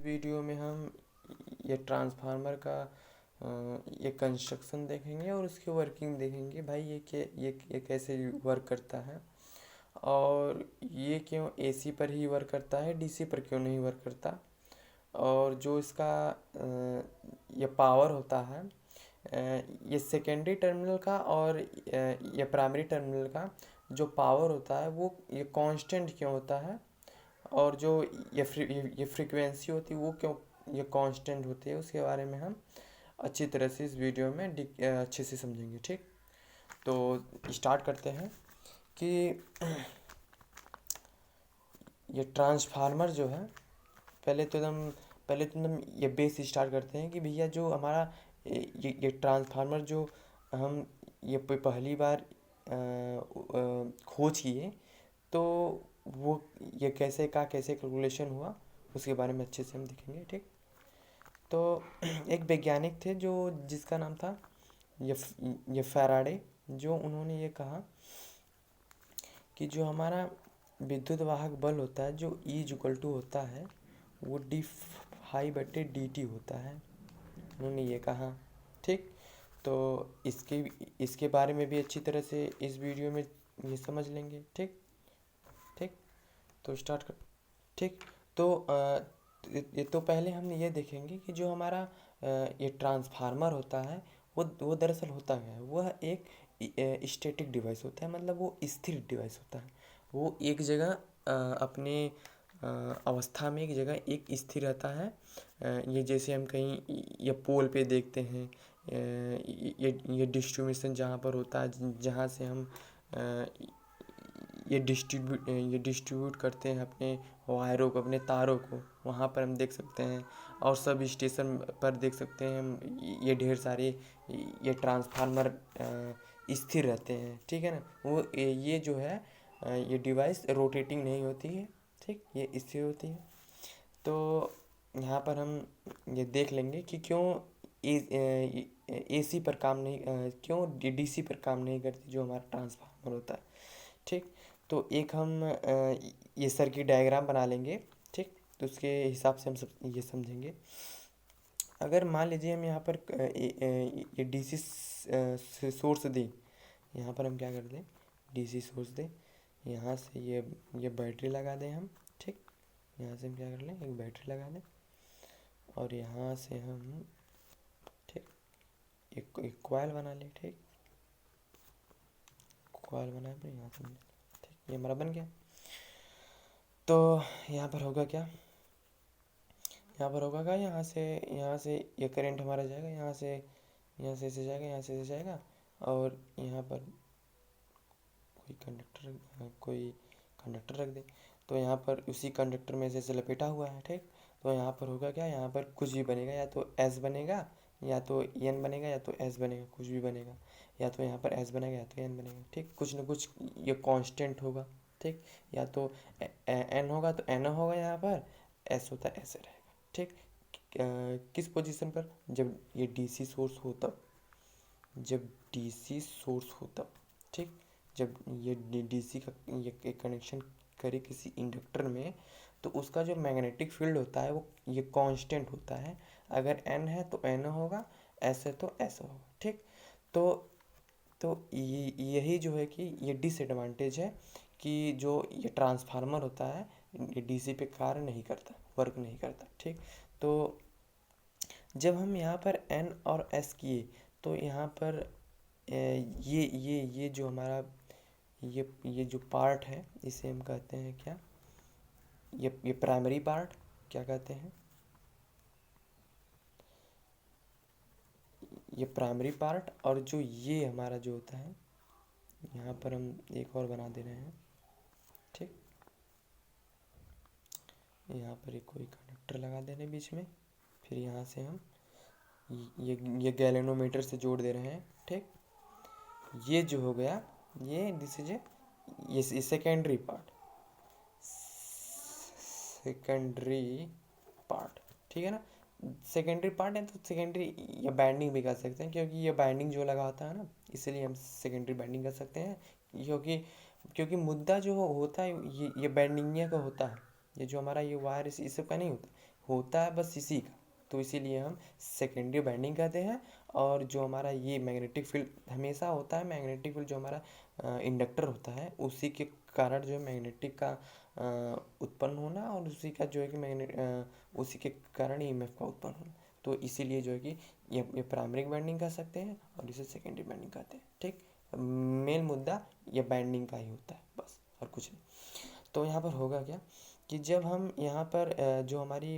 Video में हम ये ट्रांसफार्मर का ये कंस्ट्रक्शन देखेंगे और उसकी वर्किंग देखेंगे। भाई ये कैसे वर्क करता है और ये क्यों एसी पर ही वर्क करता है, डीसी पर क्यों नहीं वर्क करता। और जो इसका ये पावर होता है, ये सेकेंडरी टर्मिनल का और ये प्राइमरी टर्मिनल का जो पावर होता है वो ये कांस्टेंट क्यों होता है, और जो ये फ्रीक्वेंसी होती है वो क्यों ये कांस्टेंट होती है, उसके बारे में हम अच्छी तरह से इस वीडियो में अच्छे से समझेंगे। ठीक, तो स्टार्ट करते हैं कि ये ट्रांसफार्मर जो है, पहले तो एकदम ये बेस स्टार्ट करते हैं कि भैया जो हमारा ये ट्रांसफार्मर जो हम ये पहली बार खोज किए, तो वो ये कैसे कैलकुलेशन हुआ उसके बारे में अच्छे से हम देखेंगे। ठीक, तो एक वैज्ञानिक थे जो जिसका नाम था ये फैराडे, जो उन्होंने ये कहा कि जो हमारा विद्युत वाहक बल होता है जो E= होता है वो d∅/dt होता है, उन्होंने ये कहा। ठीक, तो इसके बारे में भी अच्छी तरह से इस वीडियो में ये समझ लेंगे। ठीक ठीक, तो स्टार्ट कर। ठीक, तो ये तो पहले हम ये देखेंगे कि जो हमारा ये ट्रांसफार्मर होता है वो दरअसल होता क्या है। वह एक स्टैटिक डिवाइस होता है, मतलब वो स्थिर डिवाइस होता है। वो एक जगह अपने अवस्था में एक जगह एक स्थिर रहता है। ये जैसे हम कहीं ये पोल पे देखते हैं, ये डिस्ट्रीब्यूशन जहाँ पर होता है, जहाँ से हम ये डिस्ट्रीब्यूट करते हैं अपने वायरों को, अपने तारों को, वहाँ पर हम देख सकते हैं। और सब स्टेशन पर देख सकते हैं हम ये ढेर सारे ये ट्रांसफार्मर स्थिर रहते हैं। ठीक है ना, वो ये जो है ये डिवाइस रोटेटिंग नहीं होती है। ठीक, ये स्थिर होती है। तो यहाँ पर हम ये देख लेंगे कि क्यों एसी पर काम नहीं, क्यों डीसी पर काम नहीं करती जो हमारा ट्रांसफार्मर होता है। ठीक, तो एक हम ये सर्किट डायग्राम बना लेंगे। ठीक, तो उसके हिसाब से हम सब ये समझेंगे। अगर मान लीजिए हम यहाँ पर ये डीसी सोर्स दें, यहाँ पर हम क्या कर दें, डीसी सोर्स दें, यहाँ से ये बैटरी लगा दें हम। ठीक, यहाँ से हम क्या कर लें, एक बैटरी लगा दें और यहाँ से हम ठीक एक कॉइल बना लें। ठीक, कॉइल बनाए पर यहाँ से ठीक, ये हमारा बन गया। तो यहाँ पर होगा क्या, यहाँ से ये करंट हमारा जाएगा, यहाँ से ऐसे जाएगा, यहाँ से ऐसे जाएगा, और यहाँ पर कोई कंडक्टर रख दे, तो यहाँ पर उसी कंडक्टर में से लपेटा हुआ है। ठीक, तो यहाँ पर होगा क्या, यहाँ पर कुछ भी बनेगा, या तो S बनेगा, या तो N बनेगा, या तो S बनेगा, कुछ भी बनेगा, या तो यहाँ पर S बनेगा, या तो N बनेगा। ठीक, कुछ ना कुछ ये कांस्टेंट होगा। ठीक, या तो N होगा तो N होगा, यहाँ पर S होता है ऐसे रहेगा। ठीक, किस पोजीशन पर, जब ये डीसी सोर्स हो तब, जब डीसी सोर्स हो तब। ठीक, जब ये डीसी का ये कनेक्शन करे किसी इंडक्टर में, तो उसका जो मैग्नेटिक फील्ड होता है वो ये कांस्टेंट होता है। अगर N है तो N होगा, S है तो S होगा। ठीक, तो यही जो है कि ये डिसएडवांटेज है कि जो ये ट्रांसफार्मर होता है ये डीसी पे कार्य नहीं करता, वर्क नहीं करता। ठीक, तो जब हम यहाँ पर N और S किए, तो यहाँ पर ये जो हमारा ये जो पार्ट है इसे हम कहते हैं क्या, ये प्राइमरी पार्ट क्या कहते हैं, ये प्राइमरी पार्ट। और जो ये हमारा जो होता है, यहाँ पर हम एक और बना दे रहे हैं। ठीक, यहाँ पर एक कोई कंडक्टर लगा दे रहे हैं बीच में, फिर यहाँ से हम ये गैल्वेनोमीटर से जोड़ दे रहे हैं। ठीक, ये जो हो गया, ये दिस इज ये सेकेंडरी पार्ट। ठीक है ना, सेकेंडरी पार्ट है तो सेकेंडरी या बाइंडिंग भी कर सकते हैं, क्योंकि ये बाइंडिंग जो लगा होता है ना, इसलिए हम सेकेंडरी बाइंडिंग कर सकते हैं। क्योंकि मुद्दा जो होता है ये बाइंडिंग का होता है। ये जो हमारा ये वायर इस सब का नहीं होता, होता है बस इसी का, तो इसीलिए हम सेकेंडरी बाइंडिंग कहते हैं। और जो हमारा ये मैग्नेटिक फील्ड हमेशा होता है, मैग्नेटिक फील्ड जो हमारा इंडक्टर होता है उसी के कारण जो है मैग्नेटिक का उत्पन्न होना, और उसी का जो है कि उसी के कारण ईएमएफ का उत्पन्न होना। तो इसीलिए जो है कि ये प्राइमरी बाइंडिंग कह सकते हैं और इसे सेकेंडरी बाइंडिंग कहते हैं। ठीक, मेन मुद्दा ये बाइंडिंग का ही होता है बस, और कुछ नहीं। तो यहाँ पर होगा क्या कि जब हम यहाँ पर जो हमारी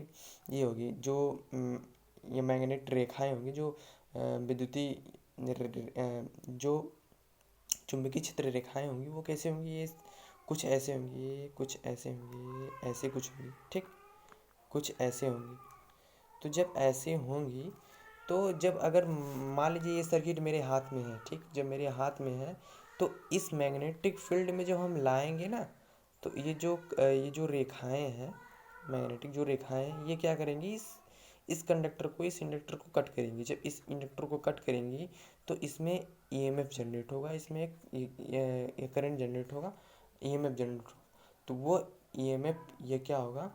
ये होगी जो ये मैग्नेट रेखाएं होंगी, जो विद्युतीय जो चुंबकीय क्षेत्र रेखाएं होंगी, वो कैसे होंगी, ये कुछ ऐसे होंगी, कुछ ऐसे होंगी, ऐसे कुछ होंगी। ठीक, कुछ ऐसे होंगी। तो जब ऐसे होंगी तो जब अगर मान लीजिए ये सर्किट मेरे हाथ में है, ठीक, जब मेरे हाथ में है तो इस मैग्नेटिक फील्ड में जब हम लाएंगे ना, तो ये जो रेखाएं हैं, मैग्नेटिक जो रेखाएं हैं, ये क्या करेंगी, इस कंडक्टर को, इस इंडक्टर को कट करेंगी। जब इस इंडक्टर को कट करेंगी तो इसमें ईएमएफ जनरेट होगा, इसमें एक करंट जनरेट होगा, ईएमएफ जनरेट होगा। तो वो ईएमएफ ये क्या होगा,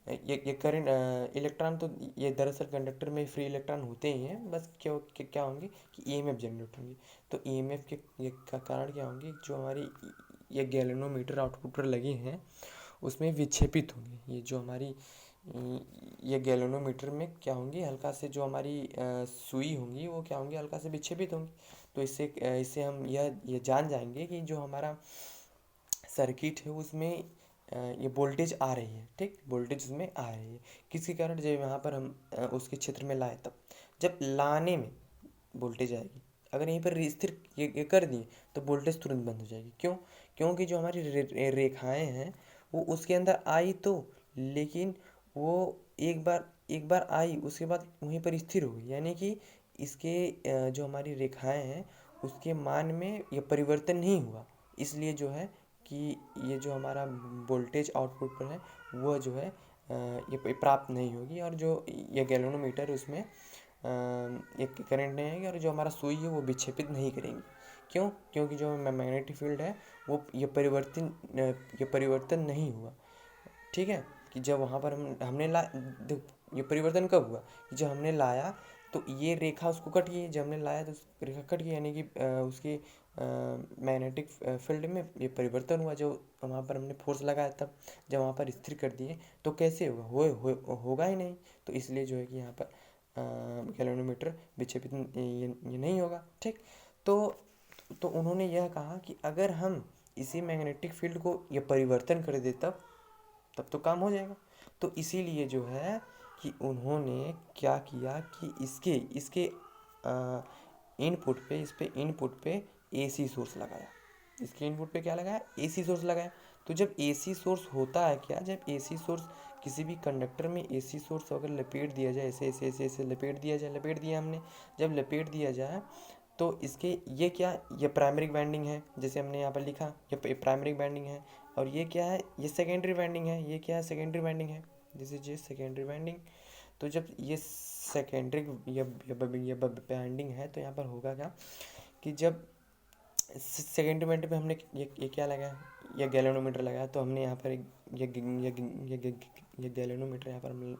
ये करंट इलेक्ट्रॉन, तो ये दरअसल कंडक्टर में फ्री इलेक्ट्रॉन होते ही हैं, बस क्या होंगे कि ईएमएफ जनरेट होंगी। तो ईएमएफ के ये का कारण क्या होंगे, जो हमारी ये गैल्वेनोमीटर आउटपुट पर लगे हैं उसमें विक्षेपित होंगे। ये जो हमारी ये गैल्वेनोमीटर में क्या होंगी, हल्का से जो हमारी सुई होंगी वो क्या होंगी, हल्का से विक्षेपित होंगी। तो इससे हम ये जान जाएंगे कि जो हमारा सर्किट है उसमें ये वोल्टेज आ रही है। ठीक, वोल्टेज उसमें आ रही है किसके कारण, जब यहाँ पर हम उसके क्षेत्र में लाए तब, जब लाने में वोल्टेज आएगी। अगर यहीं पर स्थिर ये कर दिए तो वोल्टेज तुरंत बंद हो जाएगी। क्यों? क्योंकि जो हमारी रेखाएं हैं वो उसके अंदर आई तो, लेकिन वो एक बार आई उसके बाद वहीं पर स्थिर हो गई, यानी कि इसके जो हमारी रेखाएं हैं उसके मान में ये परिवर्तन नहीं हुआ। इसलिए जो है कि ये जो हमारा वोल्टेज आउटपुट पर है वो जो है ये प्राप्त नहीं होगी, और जो ये गैल्वेनोमीटर उसमें एक करंट नहीं आएगी, और जो हमारा सुई है वो विक्षेपित नहीं करेंगी। क्यों? क्योंकि जो मैग्नेटिक फील्ड है वो ये परिवर्तन नहीं हुआ। ठीक है, कि जब वहाँ पर हमने ये परिवर्तन कब हुआ कि जब हमने लाया तो ये रेखा उसको कट गई, जब हमने लाया तो रेखा कट गई, यानी कि उसकी मैग्नेटिक फील्ड में ये परिवर्तन हुआ। जो वहाँ पर हमने फोर्स लगाया तब जब वहाँ पर स्थिर कर दिए तो कैसे होगा, होगा ही नहीं। तो इसलिए जो है कि यहाँ पर गैल्वेनोमीटर विक्षेपित ये नहीं होगा। ठीक, तो उन्होंने यह कहा कि अगर हम इसी मैग्नेटिक फील्ड को ये परिवर्तन कर दे तब तो काम हो जाएगा। तो इसीलिए जो है कि उन्होंने क्या किया कि इसके इनपुट पे एसी सोर्स लगाया। इसके इनपुट पे क्या लगाया, एसी सोर्स लगाया। तो जब एसी सोर्स होता है क्या, जब एसी सोर्स किसी भी कंडक्टर में एसी सोर्स अगर लपेट दिया जाए, ऐसे ऐसे ऐसे ऐसे लपेट दिया हमने, जब लपेट दिया जाए तो इसके ये प्राइमरी बाइंडिंग है, जैसे हमने यहाँ पर लिखा ये प्राइमरी बाइंडिंग है। और ये क्या है, ये सेकेंडरी बाइंडिंग है। ये क्या है, सेकेंडरी बाइंडिंग है, दिस इज ये सेकेंडरी बाइंडिंग। तो जब ये सेकेंडरी ये बाइंडिंग है तो यहाँ पर होगा क्या कि जब सेकेंडरी बाइंडिंग पे हमने ये क्या लगाया, ये गैल्वेनोमीटर लगाया। तो हमने यहाँ पर ये गैल्वेनोमीटर यहाँ पर हम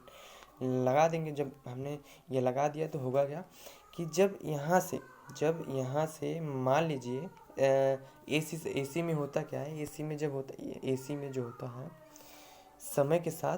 लगा देंगे। जब हमने ये लगा दिया तो होगा क्या कि जब यहाँ से मान लीजिए एसी में होता क्या है, एसी में जो होता है समय के साथ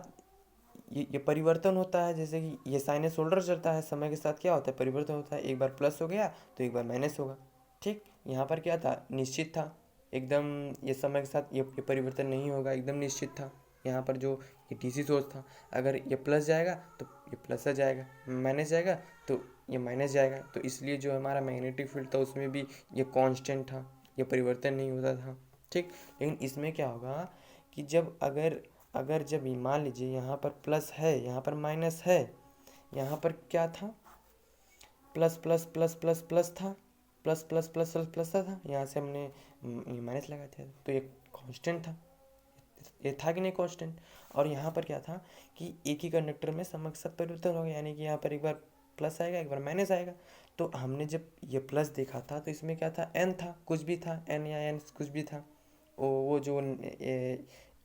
ये परिवर्तन होता है। जैसे कि ये साइनसोइडल चलता है, समय के साथ क्या होता है, परिवर्तन होता है। एक बार प्लस हो गया तो एक बार माइनस होगा। ठीक, यहाँ पर क्या था, निश्चित था एकदम, ये समय के साथ ये परिवर्तन नहीं होगा, एकदम निश्चित था। यहाँ पर जो ये डीसी सोर्स था, अगर ये प्लस जाएगा तो ये प्लस जाएगा, माइनस जाएगा तो ये माइनस जाएगा। तो इसलिए जो हमारा मैग्नेटिक फील्ड था उसमें भी ये कांस्टेंट था, ये परिवर्तन नहीं होता था। ठीक, लेकिन इसमें क्या होगा कि जब अगर जब मान लीजिए यहाँ पर प्लस है, यहाँ पर माइनस है, यहाँ पर क्या था, plus plus plus plus plus था, plus plus plus plus plus था, यहाँ से हमने माइनस लगा दिया तो ये कांस्टेंट था। ये था कि नहीं कांस्टेंट। और यहाँ पर क्या था कि एक ही कंडक्टर में समय के साथ परिवर्तन हो गया, यानी कि यहाँ पर एक बार प्लस आएगा एक बार माइनस आएगा। तो हमने जब ये प्लस देखा था तो इसमें क्या था, एन था, कुछ भी था, एन या एन कुछ भी था। वो जो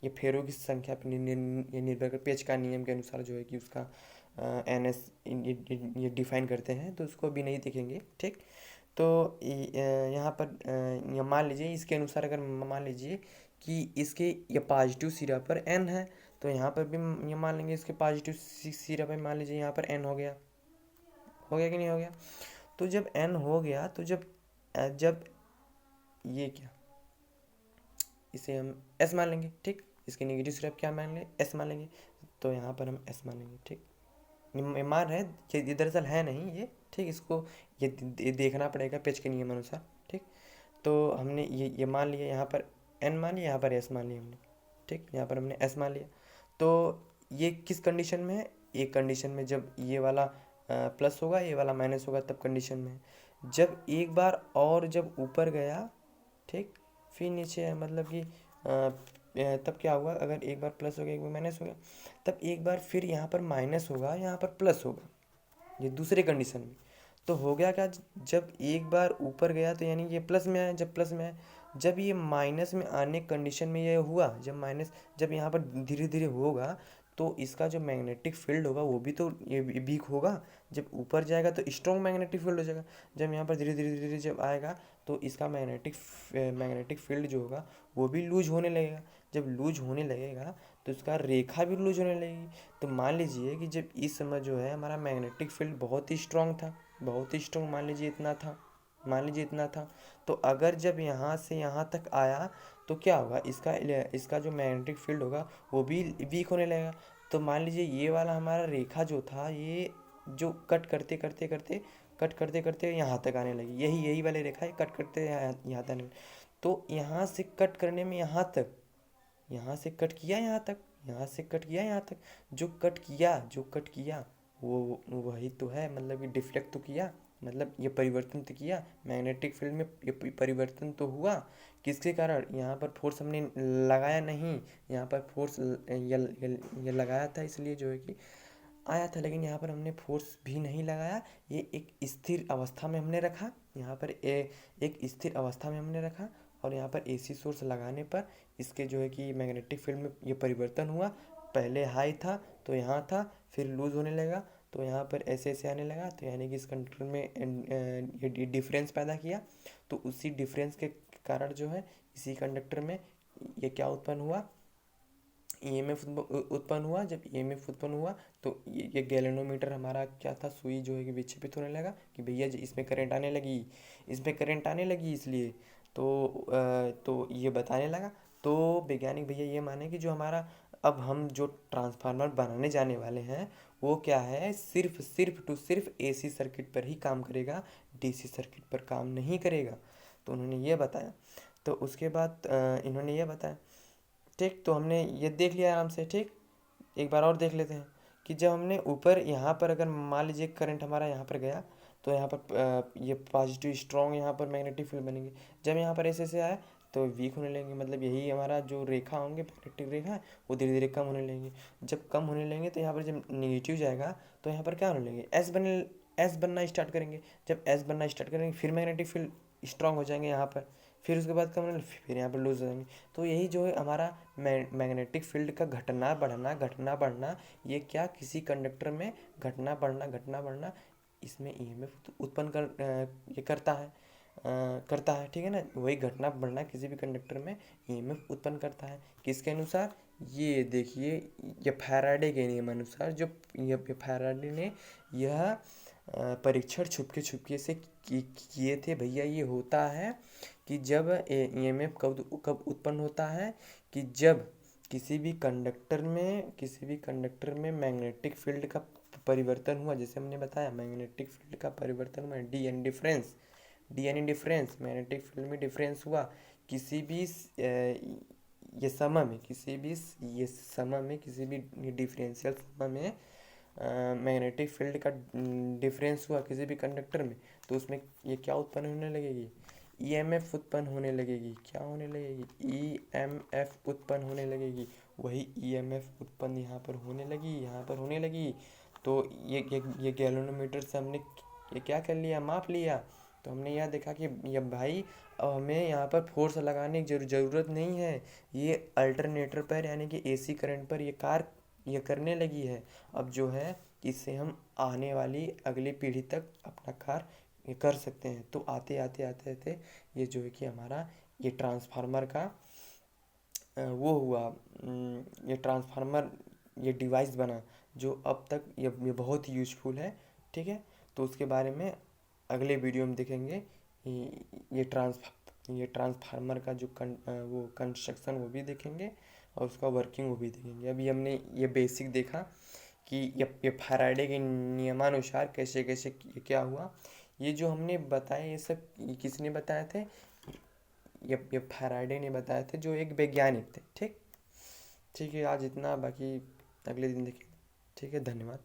ये फेरों की संख्या पर ये निर्भर कर पेच का नियम के अनुसार जो है कि उसका एन एस ये डिफाइन करते हैं, तो उसको अभी नहीं देखेंगे। ठीक, तो यहाँ पर ये मान लीजिए इसके अनुसार अगर मान लीजिए कि इसके ये पॉजिटिव सिरा पर एन है, तो यहाँ पर भी ये मान लेंगे इसके पॉजिटिव सिरा पर मान लीजिए यहाँ पर एन हो गया कि नहीं हो गया। तो जब एन हो गया तो जब जब ये क्या, इसे हम एस मान लेंगे। ठीक, इसके नेगेटिव सिरा क्या मान लेंगे, एस मान लेंगे, तो यहाँ पर हम एस मान लेंगे। ठीक, ये मान रहे हैं ये दरअसल है नहीं ये। ठीक, इसको ये देखना पड़ेगा पेच के नियम अनुसार। ठीक, तो हमने ये मान लिया, यहाँ पर एन मान लिया, यहाँ पर एस मान लिया हमने। ठीक, यहाँ पर हमने एस मान लिया। तो ये किस कंडीशन में है, एक कंडीशन में जब ये वाला प्लस होगा, ये वाला माइनस होगा, तब कंडीशन में है। जब एक बार और जब ऊपर गया, ठीक, फिर नीचे है, मतलब कि तब क्या होगा, अगर एक बार प्लस हो गया एक बार माइनस हो गया, तब एक बार फिर यहाँ पर माइनस होगा, यहाँ पर प्लस होगा, ये दूसरे कंडीशन में। तो हो गया क्या, जब एक बार ऊपर गया तो यानी ये प्लस में आया, जब प्लस में आया, जब ये माइनस में आने कंडीशन में ये हुआ, जब यहाँ पर धीरे धीरे होगा, तो इसका जो मैग्नेटिक फील्ड होगा वो भी तो ये वीक होगा। जब ऊपर जाएगा तो स्ट्रॉन्ग मैग्नेटिक फील्ड हो जाएगा, जब यहाँ पर धीरे धीरे धीरे जब आएगा तो इसका मैग्नेटिक फील्ड जो होगा वो भी लूज होने लगेगा। जब लूज होने लगेगा तो इसका रेखा भी लूज होने लगेगी। तो मान लीजिए कि जब इस समय जो है हमारा मैग्नेटिक फील्ड बहुत ही स्ट्रांग था, बहुत ही स्ट्रांग, मान लीजिए इतना था, तो अगर जब यहाँ से यहाँ तक आया तो क्या होगा, इसका जो मैग्नेटिक फील्ड होगा वो भी वीक होने लगेगा। तो मान लीजिए ये वाला हमारा रेखा जो था, ये जो कट करते करते यहाँ तक आने लगी, यही वाली रेखा है, कट करते यहाँ तक आने लगी। तो यहाँ से कट करने में यहाँ से कट किया यहाँ तक, जो कट किया वो वही तो है, मतलब कि डिफ्लेक्ट तो किया, मतलब ये परिवर्तन तो किया, मैग्नेटिक फील्ड में ये परिवर्तन तो हुआ। किसके कारण, यहाँ पर फोर्स हमने लगाया नहीं, यहाँ पर फोर्स ये लगाया था इसलिए जो है कि आया था, लेकिन यहाँ पर हमने फोर्स भी नहीं लगाया, ये एक स्थिर अवस्था में हमने रखा, यहाँ पर एक स्थिर अवस्था में हमने रखा। और यहाँ पर एसी सोर्स लगाने पर इसके जो है कि मैग्नेटिक फील्ड में ये परिवर्तन हुआ, पहले हाई था तो यहाँ था, फिर लूज होने लगा तो यहाँ पर ऐसे ऐसे आने लगा, तो यानी कि इस कंडक्टर में ये डिफरेंस पैदा किया। तो उसी डिफरेंस के कारण जो है इसी कंडक्टर में ये क्या उत्पन्न हुआ, ईएमएफ उत्पन्न हुआ। जब ईएमएफ उत्पन्न हुआ तो ये गैल्वेनोमीटर हमारा क्या था, सुई जो है कि विक्षेपित होने लगा कि भैया इसमें करंट आने लगी, इसलिए तो ये बताने लगा। तो वैज्ञानिक भैया ये माने कि जो हमारा अब हम जो ट्रांसफार्मर बनाने जाने वाले हैं वो क्या है, सिर्फ एसी सर्किट पर ही काम करेगा, डीसी सर्किट पर काम नहीं करेगा। तो उन्होंने ये बताया। तो उसके बाद इन्होंने ये बताया। ठीक, तो हमने ये देख लिया आराम से। ठीक, एक बार और देख लेते हैं कि जब हमने ऊपर यहाँ पर अगर मान लीजिए करंट हमारा यहाँ पर गया तो यहाँ पर ये पॉजिटिव स्ट्रॉन्ग यहाँ पर मैग्नेटिक फील्ड बनेंगे। जब यहाँ पर ऐसे से आया तो वीक होने लगेंगे, मतलब यही हमारा जो रेखा होंगे मैग्नेटिक रेखा वो धीरे धीरे कम होने लगेंगे। जब कम होने लगेंगे तो यहाँ पर जब निगेटिव जाएगा तो यहाँ पर क्या होने लगेंगे, एस बनना स्टार्ट करेंगे। जब एस बनना स्टार्ट करेंगे फिर मैग्नेटिक फील्ड स्ट्रांग हो जाएंगे यहाँ पर, फिर उसके बाद कम होने, फिर यहाँ पर लूज हो जाएंगे। तो यही जो है हमारा मैग्नेटिक फील्ड का घटना बढ़ना, ये क्या किसी कंडक्टर में घटना बढ़ना इसमें ईएमएफ उत्पन्न ये करता है। ठीक है ना, वही घटना बढ़ना किसी भी कंडक्टर में ईएमएफ उत्पन्न करता है। किसके अनुसार, ये देखिए, ये फैराडे के नियम अनुसार, जो ये फैराडे ने यह परीक्षण छुपके से किए थे भैया। ये होता है कि जब ईएमएफ कब उत्पन्न होता है, कि जब किसी भी कंडक्टर में मैग्नेटिक फील्ड का परिवर्तन हुआ। जैसे हमने बताया मैग्नेटिक फील्ड का परिवर्तन हुआ, डी यानी डिफरेंस, मैग्नेटिक फील्ड में डिफरेंस हुआ किसी भी ये समय में, किसी भी डिफरेंशियल समय में मैग्नेटिक फील्ड का डिफरेंस हुआ किसी भी कंडक्टर में, तो उसमें ये क्या उत्पन्न होने लगेगी, ईएमएफ उत्पन्न होने लगेगी। क्या होने लगेगी, ईएमएफ उत्पन्न होने लगेगी। वही ईएमएफ उत्पन्न यहाँ पर होने लगी। तो ये गैल्वेनोमीटर से हमने ये क्या कर लिया, माप लिया तो हमने यह देखा कि ये भाई अब हमें यहाँ पर फोर्स लगाने की ज़रूरत नहीं है। ये अल्टरनेटर पर यानी कि एसी करंट पर ये कार ये करने लगी है। अब जो है इससे हम आने वाली अगली पीढ़ी तक अपना कार ये कर सकते हैं। तो आते आते आते आते ये जो है कि हमारा ये ट्रांसफार्मर का वो हुआ, ये ट्रांसफार्मर ये डिवाइस बना जो अब तक ये बहुत ही यूज़फुल है। ठीक है, तो उसके बारे में अगले वीडियो में देखेंगे। ये ट्रांसफार्मर का जो वो कंस्ट्रक्शन वो भी देखेंगे और उसका वर्किंग वो भी देखेंगे। अभी हमने ये बेसिक देखा कि ये फैराडे के नियमानुसार कैसे कैसे क्या हुआ। ये जो हमने बताया ये सब ये किसने बताए थे? ये फैराडे ने बताए थे, जो एक वैज्ञानिक थे। ठीक ठीक है, आज इतना, बाकी अगले दिन देखेंगे। ठीक है, धन्यवाद।